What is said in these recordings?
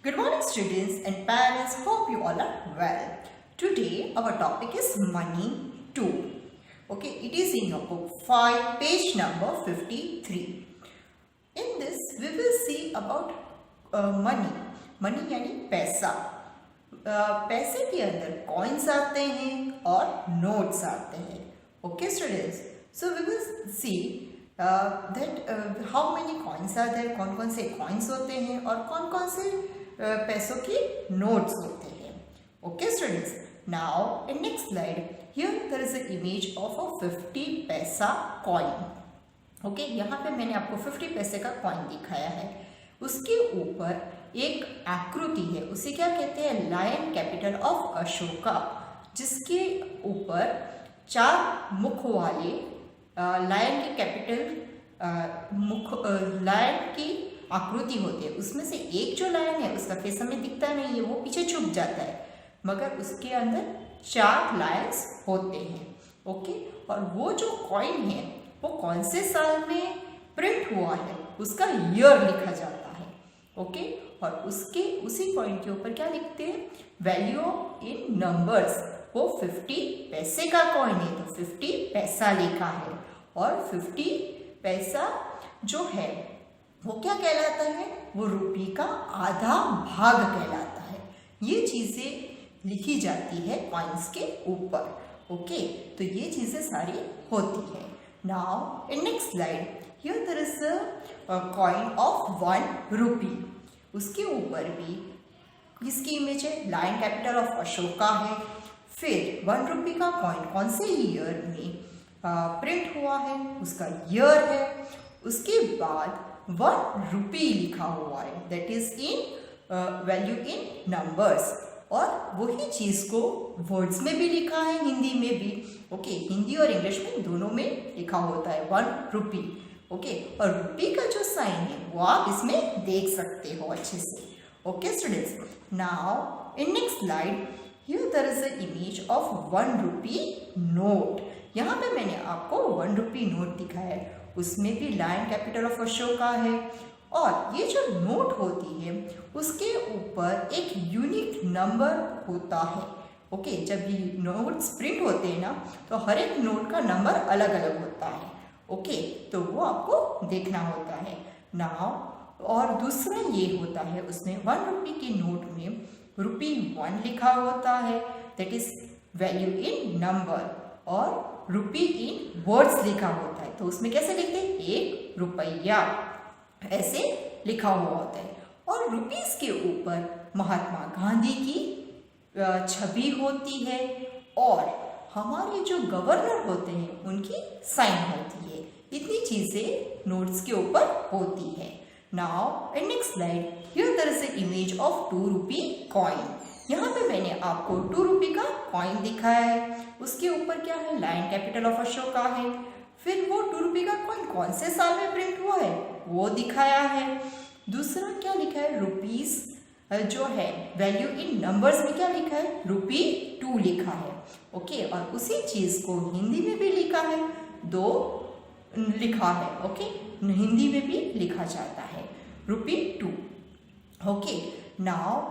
Good morning students and parents, hope you all are well. Today our topic is money 2. Okay, it is in your book 5, page number 53. In this we will see about money. Money यानी पैसा. पैसे के अंदर coins आते हैं और notes आते हैं. Okay students, so we will see that how many coins are there, कौन कौन से coins होते हैं और कौन कौन से पैसों की notes होते हैं. Okay students, now in next slide here there is an image of a 50 पैसा coin. Okay, यहाँ पे मैंने आपको 50 पैसे का coin दिखाया है. उसके ऊपर एक आकृति है, उसे क्या कहते हैं, लायन कैपिटल ऑफ अशोका, जिसके ऊपर 4 मुख वाले लायन के कैपिटल लायन की आकृति होती है. उसमें से एक जो लायन है उसका फेस हमें दिखता नहीं है, वो पीछे छुप जाता है, मगर उसके अंदर 4 लायंस होते हैं. ओके, और वो जो कॉइन है वो कौन से साल में प्रिंट हुआ है उसका ईयर लिखा जाता है. ओके, और उसके उसी कॉइन के ऊपर क्या लिखते हैं, वैल्यू इन नंबर्स. वो 50 पैसे का कॉइन है तो 50 पैसा लिखा है, और 50 पैसा जो है वो क्या कहलाता है, वो रुपये का आधा भाग कहलाता है. ये चीज़ें लिखी जाती है कॉइन्स के ऊपर. ओके, तो ये चीज़ें सारी होती है. Now in next slide here there is a coin of 1 rupee. उसके ऊपर भी किसकी इमेज है, लायन कैपिटल ऑफ अशोका है. फिर 1 रुपी का कॉइन कौन से ईयर में प्रिंट हुआ है उसका ईयर है. उसके बाद 1 रुपी लिखा हुआ है, that is in value in numbers, और वही चीज़ को वर्ड्स में भी लिखा है, हिंदी में भी. ओके, हिंदी और इंग्लिश में दोनों में लिखा होता है 1 रुपी. ओके, और रुपी का जो साइन है वो आप इसमें देख सकते हो अच्छे से. Okay students, now in next slide here there is a image of 1 rupee note. यहाँ पे मैंने आपको 1 रुपी नोट दिखाया है, उसमें भी लायन कैपिटल ऑफ अशोका है, और ये जो नोट होती है उसके ऊपर एक यूनिक नंबर होता है. ओके, जब ये नोट्स प्रिंट होते हैं ना तो हर एक नोट का नंबर अलग अलग होता है. ओके, तो वो आपको देखना होता है. नाउ और दूसरा ये होता है, उसमें 1 रुपी के नोट में रुपी 1 लिखा होता है, that is value in number, और रुपी इन वर्ड्स लिखा होता है. तो उसमें कैसे लिखते हैं, 1 रुपया ऐसे लिखा हुआ होता है. और रुपीस के ऊपर महात्मा गांधी की छवि होती है, और हमारे जो गवर्नर होते हैं उनकी साइन होती है. इतनी चीजें नोट्स के ऊपर होती है. Now in next slide here there is a image of 2 rupee coin. यहाँ पे मैंने आपको 2 रुपी का कॉइन दिखाया है. उसके ऊपर क्या है, लायन कैपिटल ऑफ अशोका है. फिर वो 2 रुपी का कॉइन कौन से साल में प्रिंट हुआ है वो दिखाया है. दूसरा क्या लिखा है, रुपीस जो है वैल्यू इन नंबर्स में क्या लिखा है, रुपी 2 लिखा है. ओके, और उसी चीज को हिंदी में भी लिखा है, 2 लिखा है. ओके, हिंदी में भी लिखा जाता है rupee 2. Okay, now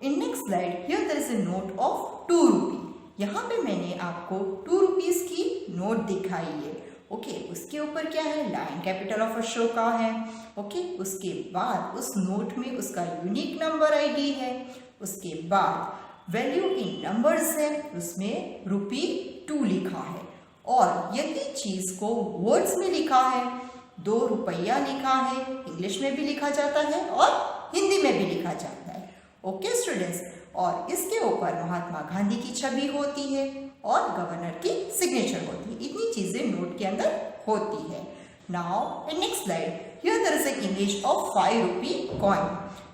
in next slide here there is a note of 2 rupee. यहाँ पे मैंने आपको 2 रुपीस की नोट दिखाई है. ओके, उसके ऊपर क्या है, लायन कैपिटल ऑफ अशोका है. ओके, उसके बाद उस नोट में उसका यूनिक नंबर आईडी है. उसके बाद वैल्यू इन नंबर्स है, उसमें रुपी 2 लिखा है. और यही चीज को वर्ड्स में लिखा है, 2 रुपया लिखा है, इंग्लिश में भी लिखा जाता है और हिंदी में भी लिखा जाता है. ओके स्टूडेंट्स, और इसके ऊपर महात्मा गांधी की छवि होती है और गवर्नर की सिग्नेचर होती है. इतनी चीजें नोट के अंदर होती है. Now in next slide here there is a image of 5 rupee coin.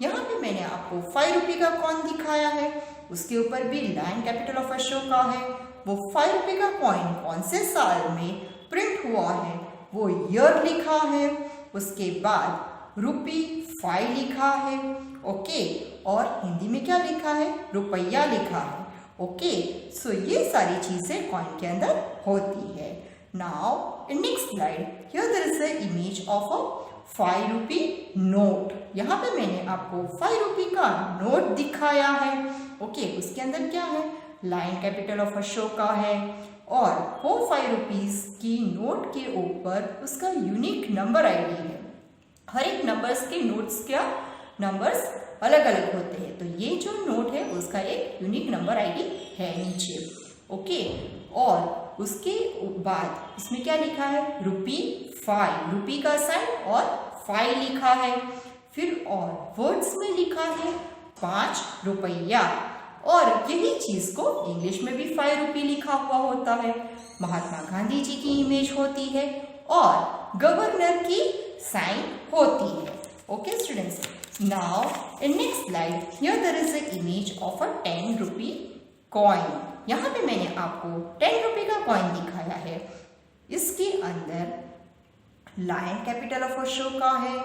यहाँ पे मैंने आपको 5 रुपी का कॉइन दिखाया है. उसके ऊपर भी लायन कैपिटल ऑफ अशोका है. वो 5 रुपी का कॉइन कौन से साल में प्रिंट हुआ है वो ईयर लिखा है. उसके बाद रुपी 5 लिखा है. ओके, और हिंदी में क्या लिखा है, रुपया लिखा है. ओके, सो ये सारी चीजें कॉइन के अंदर होती है. Now in next slide here there is a image of a 5 rupee note. यहाँ पे मैंने आपको 5 रुपी का नोट दिखाया है। ओके, उसके अंदर क्या है, लायन कैपिटल ऑफ अशोका है और वो 5 रुपीज की नोट के ऊपर उसका यूनिक नंबर आईडी है। हर एक नंबर्स के नोट्स क्या नंबर्स अलग अलग होते हैं, तो ये जो नोट है उसका एक यूनिक नंबर आईडी है नीचे। ओके, और उसके बाद इसमें क्या लिखा है, ₹5, रुपी का साइन और 5 लिखा है। फिर और वर्ड्स में लिखा है 5 रुपया, और यही चीज को इंग्लिश में भी 5 रुपी लिखा हुआ होता है। महात्मा गांधी जी की इमेज होती है और गवर्नर की साइन होती है। Okay students, now in next slide here there is a image of a 10 rupee coin. यहाँ पे मैंने आपको 10 रुपी का कॉइन दिखाया है। इसके अंदर लायन कैपिटल ऑफ अशोका है।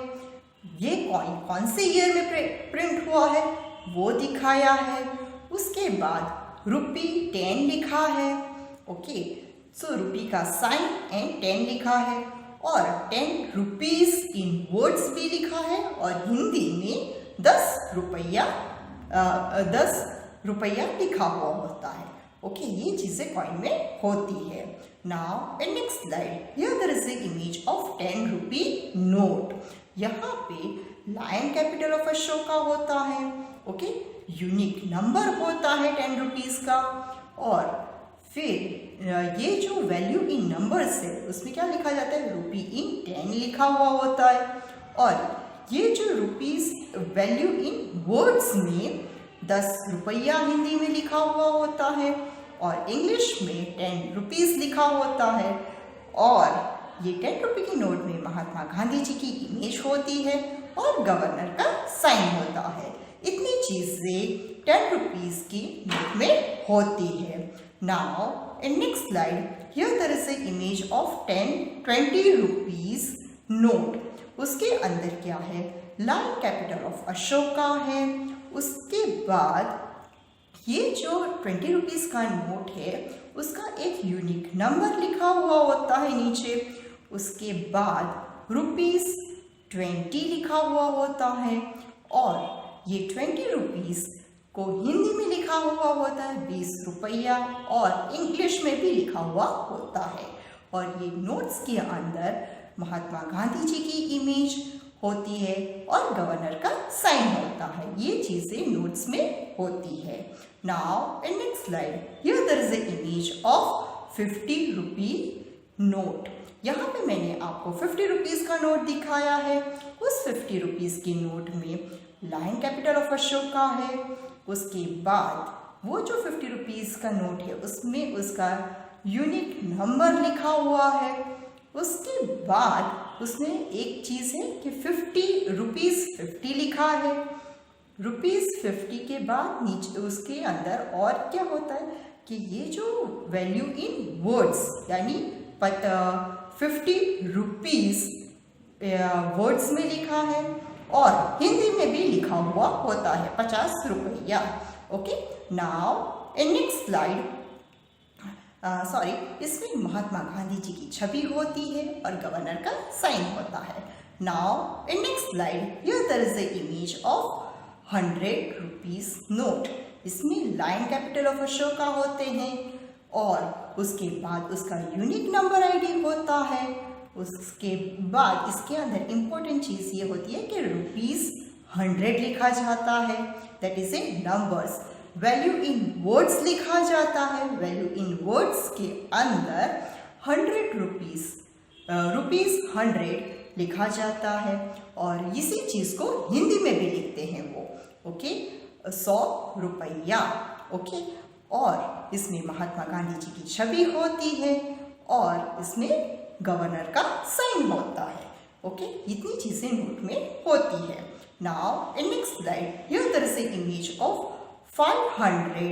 ये कॉइन कौन से ईयर में प्रिंट हुआ है वो दिखाया है। उसके बाद ₹10 लिखा है। ओके, सो रुपी का साइन एंड 10 लिखा है और 10 रुपीज इन वर्ड्स भी लिखा है और हिंदी में 10 रुपया लिखा हुआ होता है। ओके, ये चीजें कॉइन में होती है। Now in next slide here there is a image of 10 rupee note. यहाँ पे लायन कैपिटल ऑफ अशोका होता है। ओके, यूनिक नंबर होता है 10 रुपीज का, और फिर ये जो वैल्यू इन नंबर्स है उसमें क्या लिखा जाता है, ₹10 लिखा हुआ होता है। और ये जो रुपीस वैल्यू इन वर्ड्स में 10 रुपया हिंदी में लिखा हुआ होता है और इंग्लिश में 10 रुपीज लिखा होता है। और ये 10 रुपये की नोट में महात्मा गांधी जी की इमेज होती है और गवर्नर का साइन होता है। इतनी चीजें 10 रुपीज की नोट में होती है। Now in next slide here there is a image of 20 rupees note. उसके अंदर क्या है, लायन कैपिटल ऑफ अशोका है। उसके बाद ये जो 20 रुपीज का नोट है उसका एक यूनिक नंबर लिखा हुआ होता है नीचे। उसके बाद ₹20 लिखा हुआ होता है और ये 20 रुपीज को हिंदी में लिखा हुआ होता है 20 रुपया और इंग्लिश में भी लिखा हुआ होता है। और ये नोट्स के अंदर महात्मा गांधी जी की इमेज होती है और गवर्नर का साइन होता है। ये चीजें नोट्स में होती है। Now in next slide here there is a image of 50 rupee note. यहाँ पे मैंने आपको 50 रुपीज का नोट दिखाया है। उस 50 रुपीज की नोट में लायन कैपिटल ऑफ अशोका है। उसके बाद वो जो 50 रुपीज का नोट है उसमें उसका यूनिक नंबर लिखा हुआ है। उसके बाद उसमें एक चीज है कि 50 रुपीज 50 लिखा है। ₹50 के बाद नीचे उसके अंदर और क्या होता है कि ये जो वैल्यू इन वर्ड्स यानी 50 रुपीज वर्ड्स में लिखा है और हिंदी में भी लिखा हुआ होता है 50 रुपया। Okay, now in next slide इसमें महात्मा गांधी जी की छवि होती है और गवर्नर का साइन होता है। Now in next slide here there is a image of 100 rupees note. इसमें लायन कैपिटल ऑफ अशोका होते हैं और उसके बाद उसका यूनिक नंबर आईडी होता है। उसके बाद इसके अंदर इंपॉर्टेंट चीज ये होती है कि ₹100 लिखा जाता है, that is a numbers. Value in words लिखा जाता है। वैल्यू इन वर्ड्स के अंदर 100 रुपीज 100 लिखा जाता है और इसी चीज को हिंदी में भी लिखते हैं वो। ओके, 100 रुपया। ओके, और इसमें महात्मा गांधी जी की छवि होती है और इसमें गवर्नर का साइन होता है। ओके, इतनी चीजें नोट में होती है। Now in next slide here there is a image of 500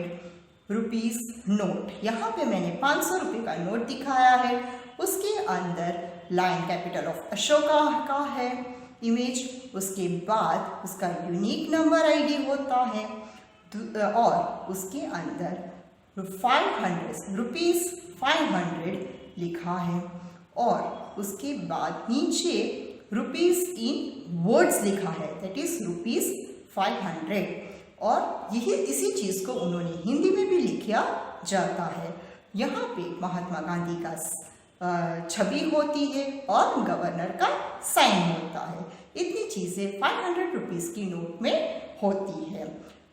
rupees note. यहाँ पे मैंने 500 रुपये का नोट दिखाया है। उसके अंदर लायन कैपिटल ऑफ अशोका का है इमेज। उसके बाद उसका यूनिक नंबर आईडी होता है और उसके अंदर 500 रुपीज 500 लिखा है और उसके बाद नीचे रुपीस इन वर्ड्स लिखा है, दैट इज रुपीस 500। और यही इसी चीज को उन्होंने हिंदी में भी लिखा जाता है। यहाँ पे महात्मा गांधी का छवि होती है और गवर्नर का साइन होता है। इतनी चीजें 500 रुपीस की नोट में होती है।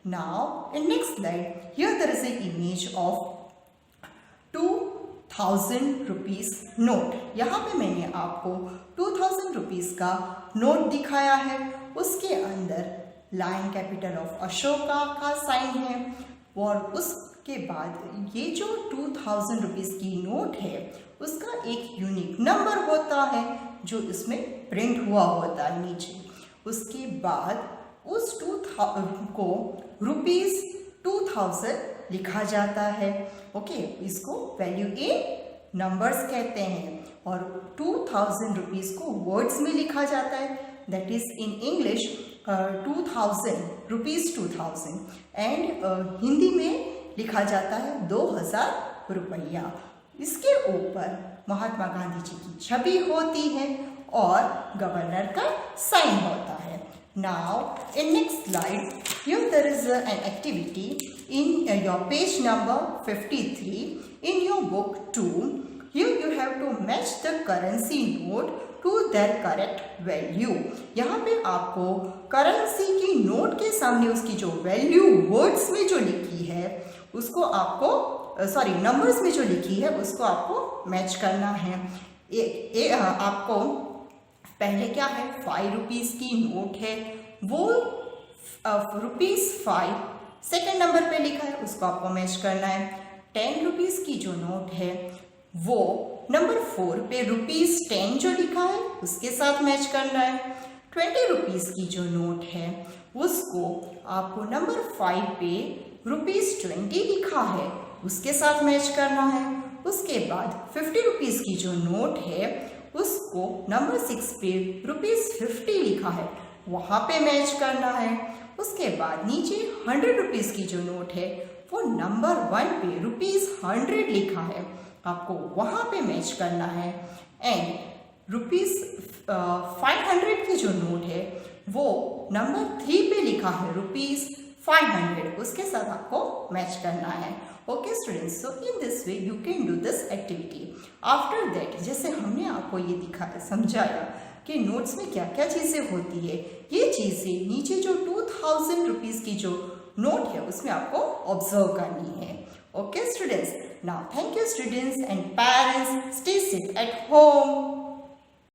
Now in next slide here there is a image of 2000 rupees note. यहाँ पे मैंने आपको 2000 रुपीस का नोट दिखाया है। उसके अंदर लायन कैपिटल ऑफ अशोका का साइन है और उसके बाद ये जो 2000 रुपीस की नोट है उसका एक यूनिक नंबर होता है जो इसमें प्रिंट हुआ होता है नीचे। उसके बाद उस 2000 को रुपीस 2000 लिखा जाता है। ओके, इसको वैल्यू इन नंबर्स कहते हैं। और 2000 रुपीस को वर्ड्स में लिखा जाता है, that is in English 2000 rupees 2000 and Hindi में लिखा जाता है 2000 रुपया। इसके ऊपर महात्मा गांधी जी की छवि होती है और गवर्नर का साइन होता है। Now in next slide here there is an activity in your page number 53 in your book 2. Here you have to match the currency note to their correct value. यहाँ पे आपको करेंसी की note के सामने उसकी जो वैल्यू वर्ड्स में जो लिखी है उसको आपको नंबर्स में जो लिखी है उसको आपको मैच करना है। आपको पहले क्या है 5 रुपीस की नोट है, वो रुपीस 5 सेकेंड नंबर पे लिखा है, उसको आपको मैच करना है। 10 रुपीस की जो नोट है वो नंबर 4 पे रुपीस 10 जो लिखा है उसके साथ मैच करना है। 20 रुपीस की जो नोट है उसको आपको नंबर 5 पे रुपीस 20 लिखा है उसके साथ मैच करना है। उसके बाद 50 रुपीस की जो नोट है उसको नंबर 6 पे रुपीस 50 लिखा है वहाँ पे मैच करना है। उसके बाद नीचे 100 रुपीस की जो नोट है वो नंबर 1 पे रुपीस 100 लिखा है, आपको वहाँ पे मैच करना है। एंड रुपीस 500 की जो नोट है वो नंबर 3 पे लिखा है रुपीस 500, उसके साथ आपको मैच करना है। Okay students, so in this way you can do this activity. After that जैसे हमने आपको ये समझाया कि नोट्स में क्या क्या चीज़ें होती है, ये चीज़ें नीचे जो 2000 रुपीस की जो नोट है उसमें आपको ऑब्जर्व करनी है। Okay students, now thank you students and parents, stay safe at home.